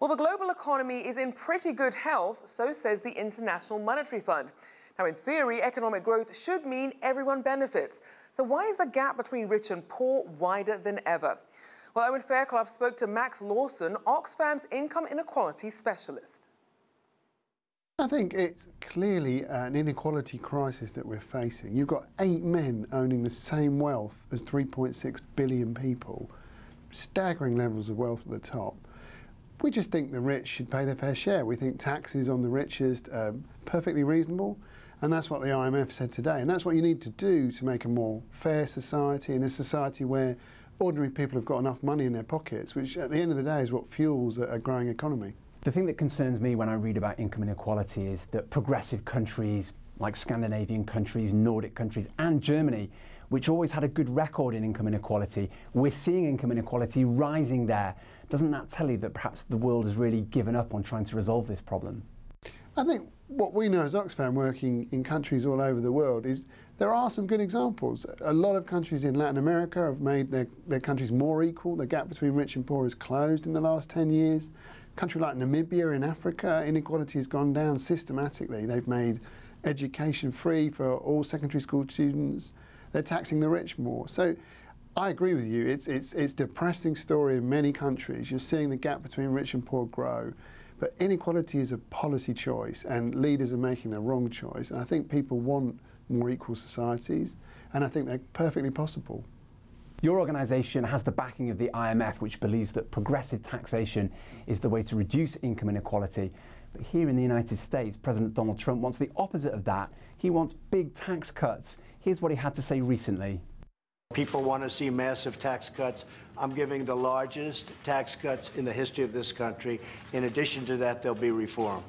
Well, the global economy is in pretty good health, so says the International Monetary Fund. Now, in theory, economic growth should mean everyone benefits. So why is the gap between rich and poor wider than ever? Well, Owen Fairclough spoke to Max Lawson, Oxfam's income inequality specialist. I think it's clearly an inequality crisis that we're facing. You've got 8 men owning the same wealth as 3.6 billion people. Staggering levels of wealth at the top. We just think the rich should pay their fair share. We think taxes on the richest are perfectly reasonable, and that's what the IMF said today. And that's what you need to do to make a more fair society, and a society where ordinary people have got enough money in their pockets, which at the end of the day is what fuels a growing economy. The thing that concerns me when I read about income inequality is that progressive countries like Scandinavian countries, Nordic countries and Germany, which always had a good record in income inequality, we're seeing income inequality rising there. Doesn't that tell you that perhaps the world has really given up on trying to resolve this problem? I think what we know as Oxfam, working in countries all over the world, is there are some good examples. A lot of countries in Latin America have made their countries more equal. The gap between rich and poor has closed in the last 10 years. A country like Namibia in Africa, inequality has gone down systematically. They've made education free for all secondary school students. They're taxing the rich more. So I agree with you. It's a depressing story in many countries. You're seeing the gap between rich and poor grow. But inequality is a policy choice, and leaders are making the wrong choice. And I think people want more equal societies, and I think they're perfectly possible. Your organisation has the backing of the IMF, which believes that progressive taxation is the way to reduce income inequality. But here in the United States, President Donald Trump wants the opposite of that. He wants big tax cuts. Here's what he had to say recently. People want to see massive tax cuts. I'm giving the largest tax cuts in the history of this country. In addition to that, there'll be reform.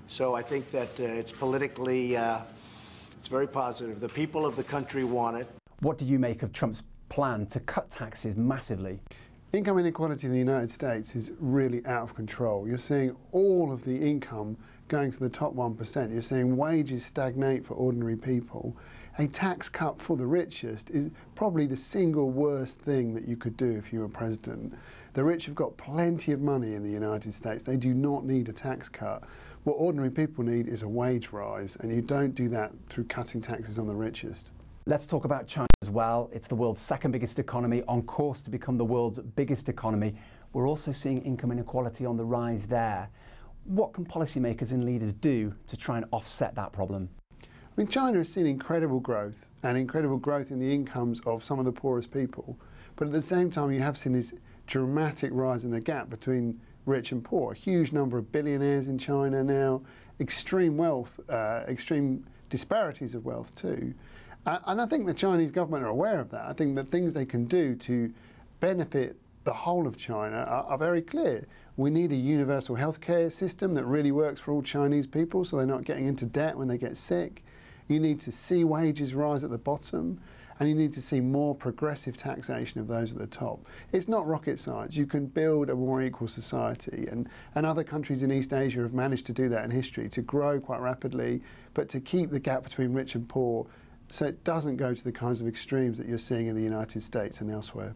So I think that it's politically, it's very positive. The people of the country want it. What do you make of Trump's plan to cut taxes massively? Income inequality in the United States is really out of control. You're seeing all of the income going to the top 1%. You're seeing wages stagnate for ordinary people. A tax cut for the richest is probably the single worst thing that you could do if you were president. The rich have got plenty of money in the United States. They do not need a tax cut. What ordinary people need is a wage rise, and you don't do that through cutting taxes on the richest. Let's talk about China as well. It's the world's second biggest economy, on course to become the world's biggest economy. We're also seeing income inequality on the rise there. What can policymakers and leaders do to try and offset that problem? I mean, China has seen incredible growth in the incomes of some of the poorest people. But at the same time, you have seen this dramatic rise in the gap between rich and poor. A huge number of billionaires in China now, extreme wealth, extreme disparities of wealth too. And I think the Chinese government are aware of that. I think the things they can do to benefit the whole of China are very clear. We need a universal healthcare system that really works for all Chinese people so they're not getting into debt when they get sick. You need to see wages rise at the bottom, and you need to see more progressive taxation of those at the top. It's not rocket science. You can build a more equal society, and other countries in East Asia have managed to do that in history, to grow quite rapidly, but to keep the gap between rich and poor so it doesn't go to the kinds of extremes that you're seeing in the United States and elsewhere.